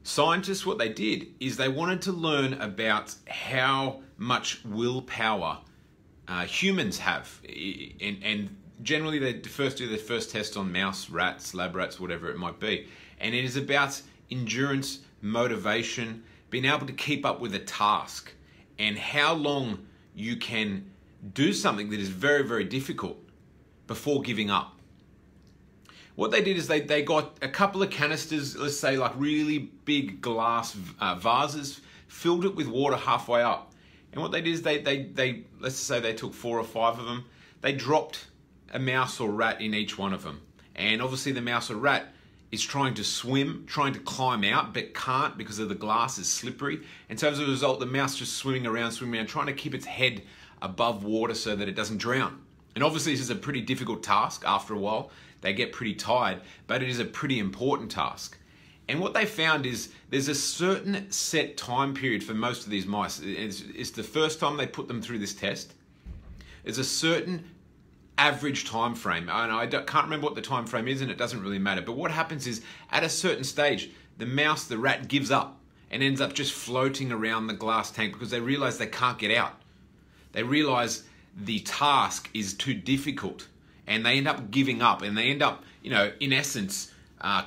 scientists, what they did is they wanted to learn about how much willpower humans have. And generally they first do their first test on mouse, rats, lab rats, whatever it might be. And it is about endurance, motivation, being able to keep up with a task, and how long you can do something that is very, very difficult before giving up. What they did is they got a couple of canisters, let's say like really big glass vases, filled it with water halfway up. And what they did is they let's say they took 4 or 5 of them, they dropped a mouse or rat in each one of them. And obviously the mouse or rat is trying to swim, trying to climb out, but can't because of the glass is slippery. And so as a result, the mouse just swimming around, trying to keep its head above water so that it doesn't drown. And obviously this is a pretty difficult task. After a while, they get pretty tired, but it is a pretty important task. And what they found is there's a certain set time period for most of these mice. It's the first time they put them through this test. There's a certain average time frame. And I can't remember what the time frame is, and it doesn't really matter. But what happens is at a certain stage, the mouse, the rat gives up and ends up just floating around the glass tank because they realize they can't get out. They realize the task is too difficult, and they end up giving up, and they end up, in essence,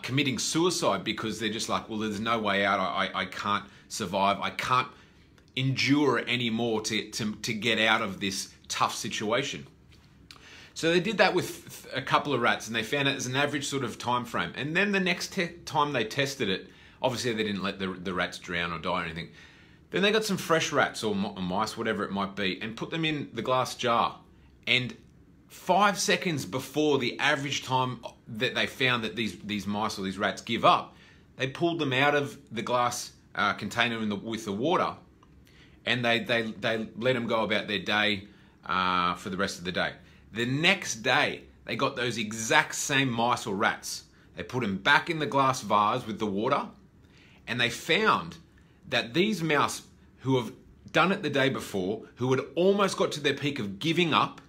committing suicide because they're just like, well, there's no way out. I can't survive. I can't endure anymore to get out of this tough situation. So they did that with a couple of rats, and they found it as an average sort of time frame. And then the next time they tested it, obviously they didn't let the rats drown or die or anything. Then they got some fresh rats or mice, whatever it might be, and put them in the glass jar. And 5 seconds before the average time that they found that these mice or these rats give up, they pulled them out of the glass container with the water, and they let them go about their day for the rest of the day. The next day, they got those exact same mice or rats. They put them back in the glass vase with the water, and they found that these mouse who have done it the day before, who had almost got to their peak of giving up,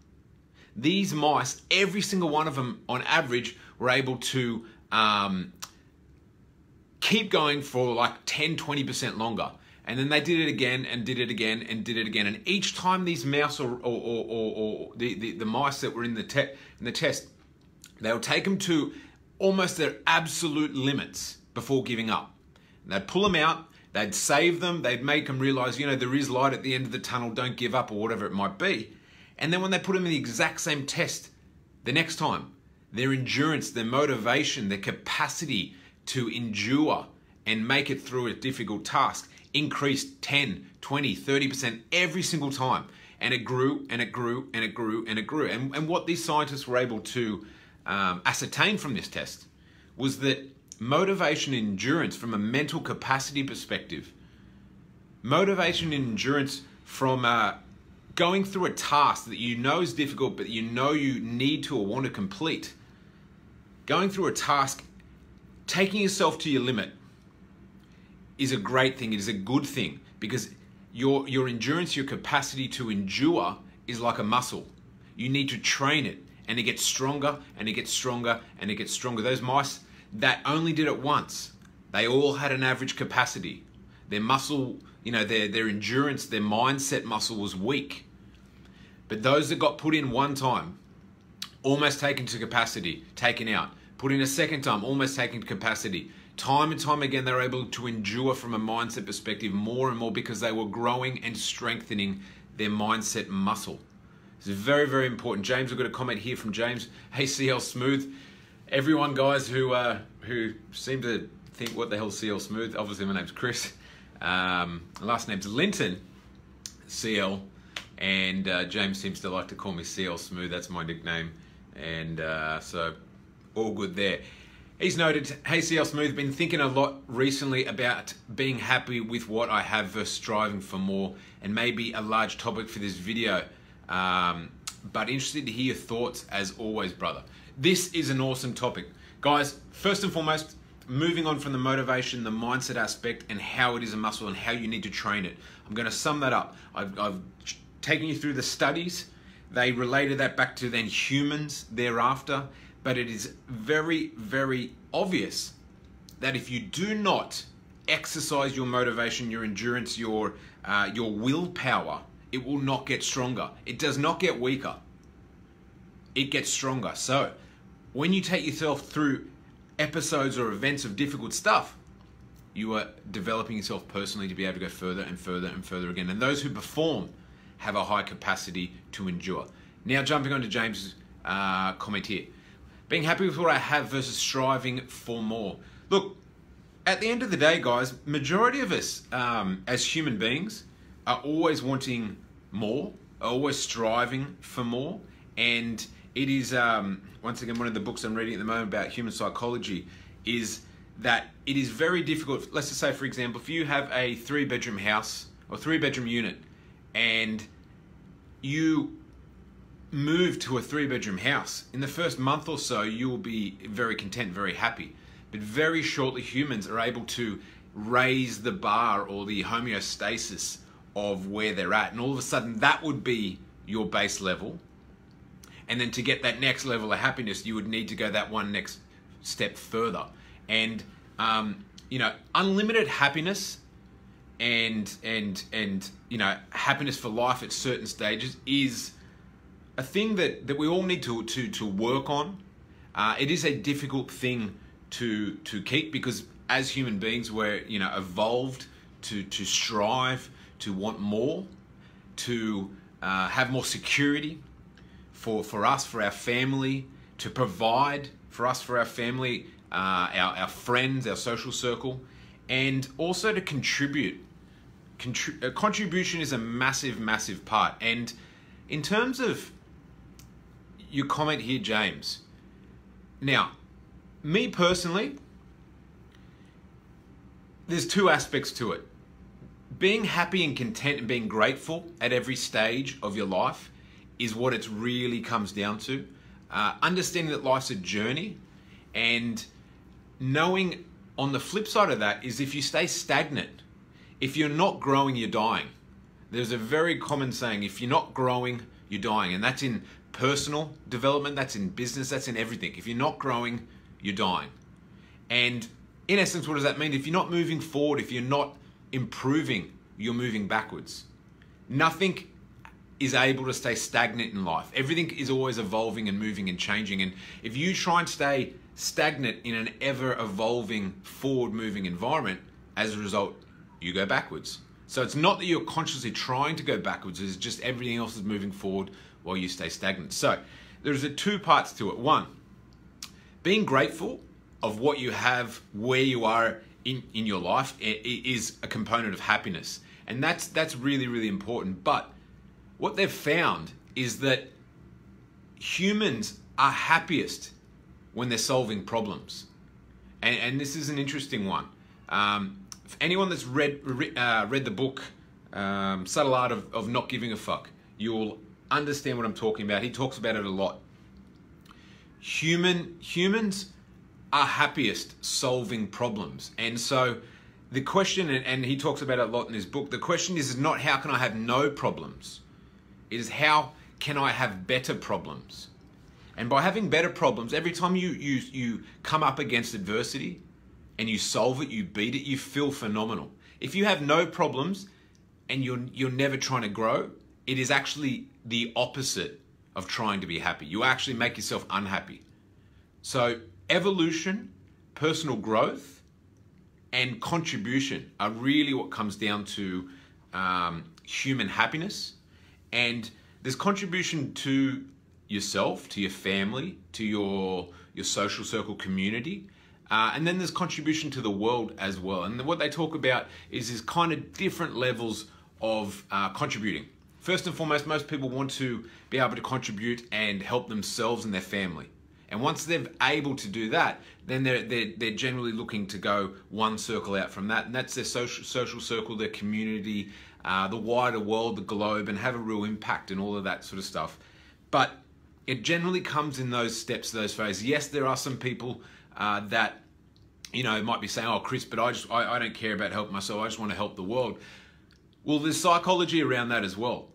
these mice, every single one of them on average, were able to keep going for like 10, 20% longer. And then they did it again and did it again and did it again. And each time these mouse or the mice that were in the test, they would take them to almost their absolute limits before giving up. And they'd pull them out, they'd save them, they'd make them realize, there is light at the end of the tunnel, don't give up, or whatever it might be. And then when they put them in the exact same test the next time, their endurance, their motivation, their capacity to endure and make it through a difficult task increased 10, 20, 30% every single time. And it grew and it grew and it grew and it grew. And what these scientists were able to ascertain from this test was that motivation and endurance from a mental capacity perspective, motivation and endurance from going through a task that you know is difficult, but you know you need to or want to complete, going through a task, taking yourself to your limit is a great thing. It is a good thing, because your endurance, your capacity to endure is like a muscle. You need to train it, and it gets stronger and it gets stronger and it gets stronger. Those mice that only did it once, they all had an average capacity. Their muscle, their endurance, their mindset muscle was weak. But those that got put in one time, almost taken to capacity, taken out. Put in a second time, almost taken to capacity. Time and time again, they were able to endure from a mindset perspective more and more because they were growing and strengthening their mindset muscle. It's very, very important. James, we've got a comment here from James. Hey, CL Smooth. Everyone, guys, who seem to think, what the hell is CL Smooth? Obviously, my name's Chris. Last name's Lynton, CL. And James seems to like to call me CL Smooth. That's my nickname. And so, all good there. He's noted, hey CL Smooth, been thinking a lot recently about being happy with what I have versus striving for more, and maybe a large topic for this video, but interested to hear your thoughts as always, brother. This is an awesome topic. Guys, first and foremost, moving on from the motivation, the mindset aspect, and how it is a muscle and how you need to train it. I'm going to sum that up. I've taken you through the studies. They related that back to then humans thereafter. But it is very, very obvious that if you do not exercise your motivation, your endurance, your willpower, it will not get stronger. It does not get weaker. It gets stronger. So when you take yourself through episodes or events of difficult stuff, you are developing yourself personally to be able to go further and further and further again. And those who perform have a high capacity to endure. Now jumping on to James' comment here. Being happy with what I have versus striving for more. Look, at the end of the day, guys, majority of us as human beings are always wanting more, are always striving for more. And it is, once again, one of the books I'm reading at the moment about human psychology is that it is very difficult. Let's just say, for example, if you have a 3-bedroom house or 3-bedroom unit and you move to a 3-bedroom house, in the first month or so, you will be very content, very happy. But very shortly, humans are able to raise the bar or the homeostasis of where they're at. And all of a sudden, that would be your base level. And then to get that next level of happiness, you would need to go that one next step further. And, you know, unlimited happiness and you know, happiness for life at certain stages is a thing that we all need to work on. It is a difficult thing to keep, because as human beings we're, you know, evolved to strive, to want more, to have more security for us, for our family, to provide for us, for our family, our friends, our social circle, and also to contribute. Contribution is a massive part. And in terms of your comment here, James, now, me personally, there's two aspects to it. Being happy and content and being grateful at every stage of your life is what it really comes down to. Understanding that life's a journey, and knowing on the flip side of that is if you stay stagnant, if you're not growing, you're dying. There's a very common saying, if you're not growing, you're dying. And that's in personal development, that's in business, that's in everything. If you're not growing, you're dying. And in essence, what does that mean? If you're not moving forward, if you're not improving, you're moving backwards. Nothing is able to stay stagnant in life. Everything is always evolving and moving and changing. And if you try and stay stagnant in an ever-evolving, forward-moving environment, as a result, you go backwards. So it's not that you're consciously trying to go backwards, it's just everything else is moving forward while you stay stagnant. So there's two parts to it. One, being grateful of what you have, where you are in your life, is a component of happiness. And that's really important. But what they've found is that humans are happiest when they're solving problems. And this is an interesting one. For anyone that's read the book, Subtle Art of Not Giving a Fuck, you'll understand what I'm talking about. He talks about it a lot. Humans are happiest solving problems. And so the question, and he talks about it a lot in his book, the question is not how can I have no problems? It is how can I have better problems? And by having better problems, every time you come up against adversity and you solve it, you beat it, you feel phenomenal. If you have no problems and you're never trying to grow, it is actually the opposite of trying to be happy. You actually make yourself unhappy. So evolution, personal growth, and contribution are really what comes down to human happiness. And there's contribution to yourself, to your family, to your social circle community. And then there's contribution to the world as well. And what they talk about is kind of different levels of contributing. First and foremost, most people want to be able to contribute and help themselves and their family. And once they're able to do that, then they're generally looking to go one circle out from that. And that's their social circle, their community, the wider world, the globe, and have a real impact and all of that sort of stuff. But it generally comes in those steps, those phases. Yes, there are some people that, you know, might be saying, oh, Chris, but I don't care about helping myself. I just want to help the world. Well, there's psychology around that as well.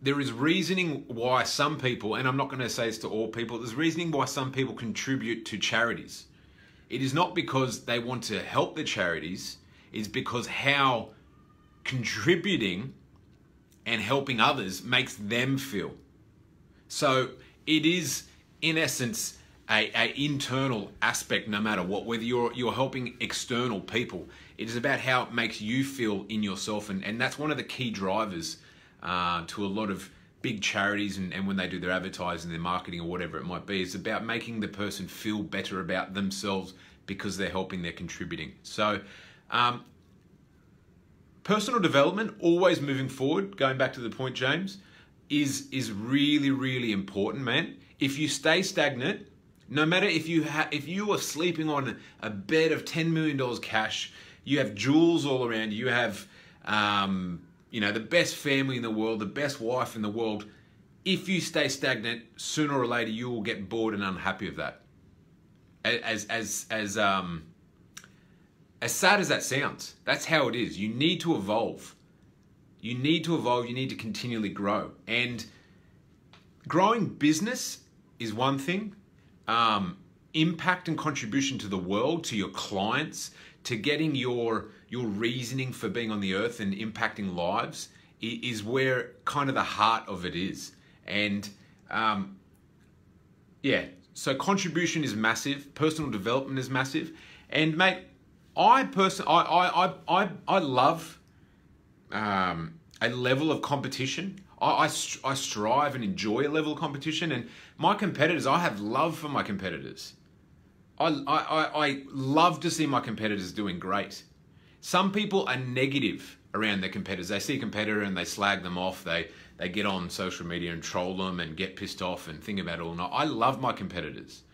There is reasoning why some people, and I'm not going to say this to all people, there's reasoning why some people contribute to charities. It is not because they want to help the charities. is because how contributing and helping others makes them feel. So it is, in essence, a internal aspect no matter what, whether you're helping external people. It is about how it makes you feel in yourself, and that's one of the key drivers to a lot of big charities and when they do their advertising, their marketing or whatever it might be. It's about making the person feel better about themselves because they're helping, they're contributing. So personal development, always moving forward, going back to the point, James, is really, really important, man. If you stay stagnant, no matter if you are sleeping on a bed of $10 million cash, you have jewels all around you have the best family in the world, the best wife in the world. If you stay stagnant, sooner or later you will get bored and unhappy of that. As sad as that sounds, that's how it is. You need to evolve. You need to evolve. You need to continually grow. And growing business is one thing. Impact and contribution to the world, to your clients, to getting your reasoning for being on the earth and impacting lives is where kind of the heart of it is. And so contribution is massive. Personal development is massive. And mate, I love a level of competition. I strive and enjoy a level of competition, and my competitors, I have love for my competitors. I love to see my competitors doing great. Some people are negative around their competitors. They see a competitor and they slag them off. They get on social media and troll them and get pissed off and think about it all night. I love my competitors.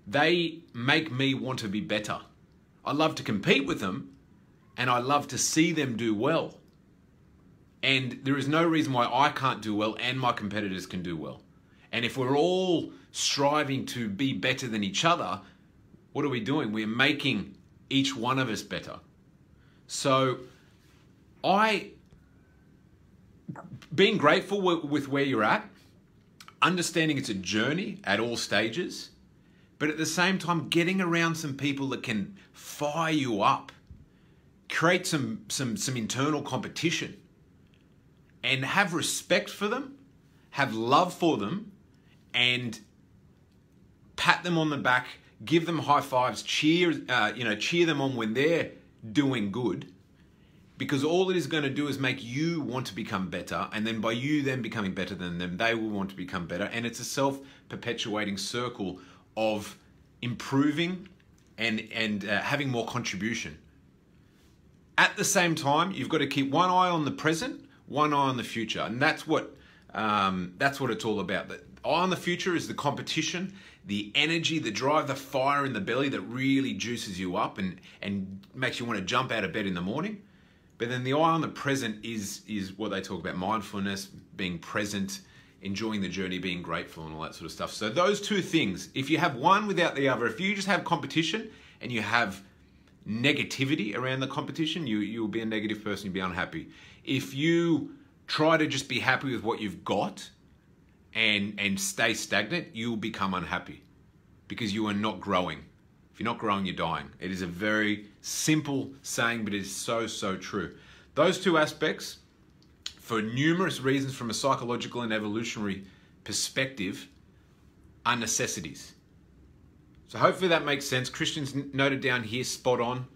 They make me want to be better. I love to compete with them, and I love to see them do well. And there is no reason why I can't do well and my competitors can do well. And if we're all striving to be better than each other, what are we doing? We're making each one of us better. So being grateful with where you're at, understanding it's a journey at all stages, but at the same time, getting around some people that can fire you up, create some internal competition, and have respect for them, have love for them, and pat them on the back, give them high fives, cheer them on when they're doing good, because all it is going to do is make you want to become better, and then by you then becoming better than them, they will want to become better, and it's a self-perpetuating circle of improving and having more contribution. At the same time, you've got to keep one eye on the present, one eye on the future, and that's what it's all about. The eye on the future is the competition, the energy, the drive, the fire in the belly that really juices you up and makes you want to jump out of bed in the morning. But then the eye on the present is what they talk about: mindfulness, being present, enjoying the journey, being grateful, and all that sort of stuff. So those two things, if you have one without the other, if you just have competition and you have negativity around the competition, you'll be a negative person, you'll be unhappy. If you try to just be happy with what you've got and stay stagnant, you'll become unhappy because you are not growing. If you're not growing, you're dying. It is a very simple saying, but it is so, so true. Those two aspects, for numerous reasons from a psychological and evolutionary perspective, are necessities. So hopefully that makes sense. Christian's noted down here, spot on.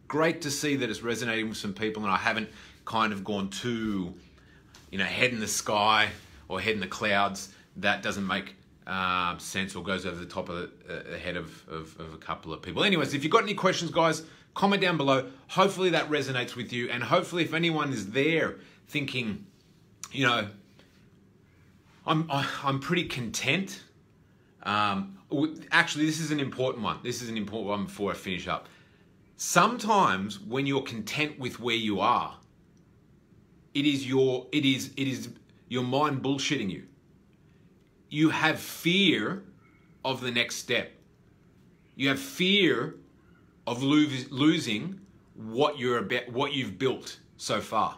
Great to see that it's resonating with some people, and I haven't kind of gone too, head in the sky or head in the clouds. That doesn't make sense or goes over the top of the head of a couple of people. Anyways, if you've got any questions, guys, comment down below. Hopefully that resonates with you, and hopefully if anyone is there thinking, I'm pretty content. Actually, this is an important one. This is an important one before I finish up. Sometimes when you're content with where you are, it is your mind bullshitting you. You have fear of the next step. You have fear of losing what you've built so far.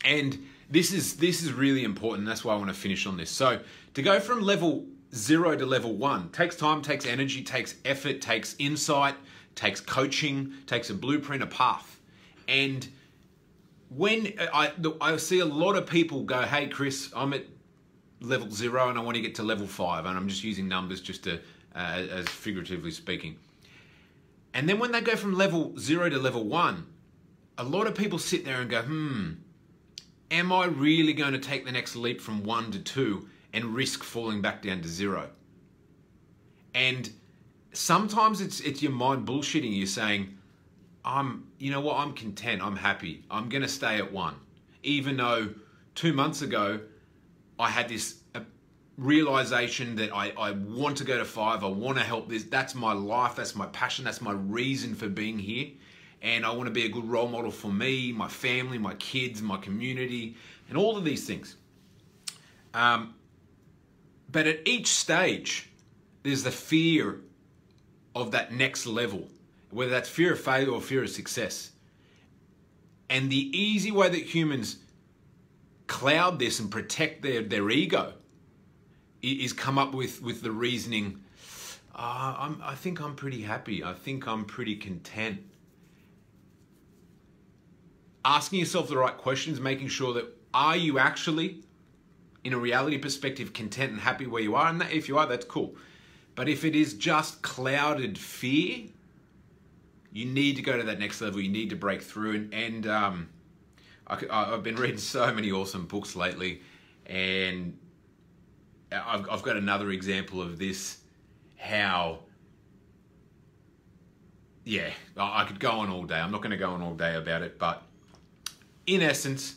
And this is really important. That's why I want to finish on this. So to go from level 0 to level 1 takes time, takes energy, takes effort, takes insight, takes coaching, takes a blueprint, a path. And when I see a lot of people go, hey Chris, I'm at level 0 and I want to get to level 5, and I'm just using numbers just to, as figuratively speaking. And then when they go from level 0 to level 1, a lot of people sit there and go, am I really going to take the next leap from 1 to 2 and risk falling back down to 0? And sometimes it's your mind bullshitting you, saying, you know what, I'm content, I'm happy, I'm going to stay at 1. Even though 2 months ago, I had this realization that I want to go to 5, I want to help this, that's my life, that's my passion, that's my reason for being here. And I want to be a good role model for me, my family, my kids, my community, and all of these things. But at each stage, there's the fear of that next level, whether that's fear of failure or fear of success. And the easy way that humans cloud this and protect their ego is come up with the reasoning, I think I'm pretty happy, I think I'm pretty content. Asking yourself the right questions, making sure that, are you actually, in a reality perspective, content and happy where you are? And if you are, that's cool. But if it is just clouded fear, you need to go to that next level. You need to break through. And I've been reading so many awesome books lately, and I've got another example of this, how, yeah, I could go on all day. I'm not going to go on all day about it, but in essence,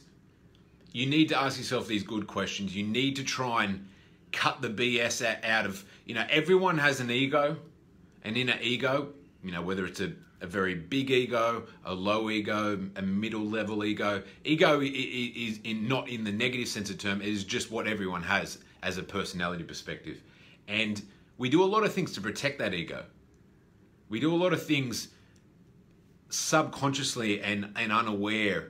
you need to ask yourself these good questions. You need to try and cut the BS out of, everyone has an ego, an inner ego, whether it's a very big ego, a low ego, a middle level ego. Ego is not in the negative sense of term, it is just what everyone has as a personality perspective. And we do a lot of things to protect that ego. We do a lot of things subconsciously and unaware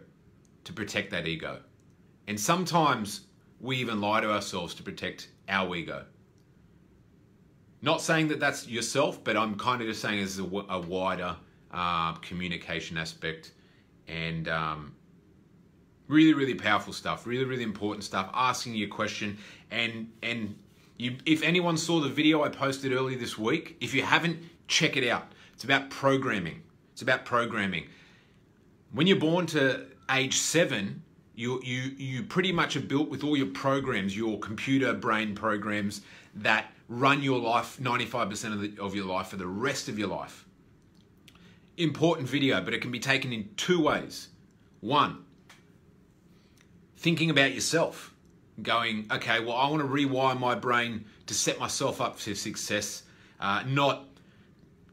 to protect that ego. And sometimes we even lie to ourselves to protect our ego. Not saying that that's yourself, but I'm kind of just saying as a wider communication aspect. And really, really powerful stuff, really, really important stuff, asking your question. And if anyone saw the video I posted earlier this week, if you haven't, check it out. It's about programming. It's about programming. When you're born to age 7, you pretty much are built with all your programs, your computer brain programs that run your life 95% of your life for the rest of your life. Important video, but it can be taken in 2 ways. 1, thinking about yourself, going, okay, well, I want to rewire my brain to set myself up for success, not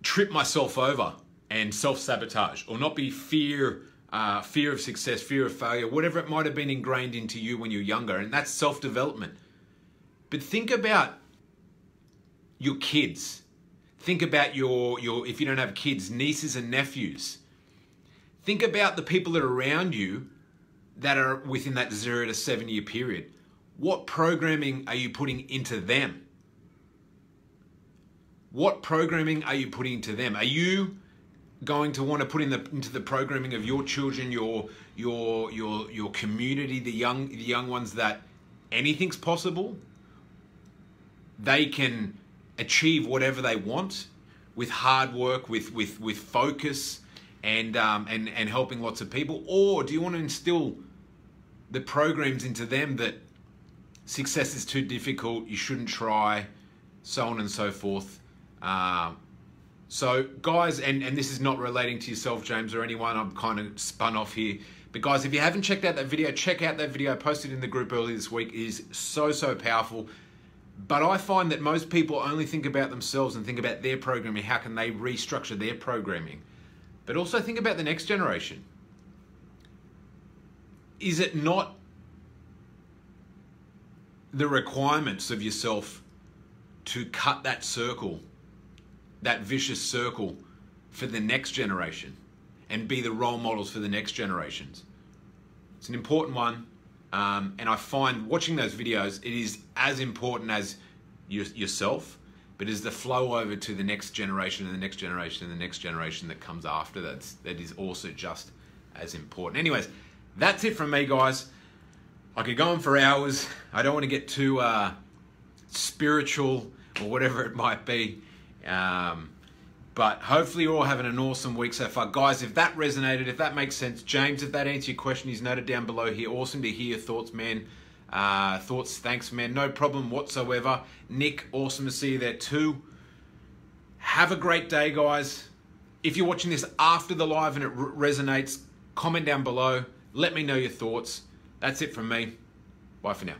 trip myself over and self-sabotage, or not be fear of success, fear of failure, whatever it might have been ingrained into you when you're younger, and that's self-development. But think about your kids. Think about your if you don't have kids, nieces and nephews. Think about the people that are around you that are within that 0 to 7 year period. What programming are you putting into them? What programming are you putting into them? Are you going to want to put into the programming of your children, your community, the young ones, that anything's possible? They can achieve whatever they want with hard work, with focus, and helping lots of people? Or do you want to instill the programs into them that success is too difficult, you shouldn't try, so on and so forth? So guys, and this is not relating to yourself, James, or anyone, I'm kind of spun off here. But guys, if you haven't checked out that video, check out that video I posted in the group earlier this week. It is so, so powerful. But I find that most people only think about themselves and think about their programming. How can they restructure their programming? But also think about the next generation. Is it not the requirements of yourself to cut that circle, that vicious circle, for the next generation and be the role models for the next generations? It's an important one. And I find watching those videos, it is as important as yourself, but is the flow over to the next generation and the next generation and the next generation that comes after that is also just as important. Anyways, that's it from me, guys. I could go on for hours. I don't want to get too spiritual or whatever it might be. But hopefully you're all having an awesome week so far. Guys, if that resonated, if that makes sense, James, if that answered your question, he's noted down below here. Awesome to hear your thoughts, man. Thanks, man. No problem whatsoever. Nick, awesome to see you there too. Have a great day, guys. If you're watching this after the live and it resonates, comment down below. Let me know your thoughts. That's it from me. Bye for now.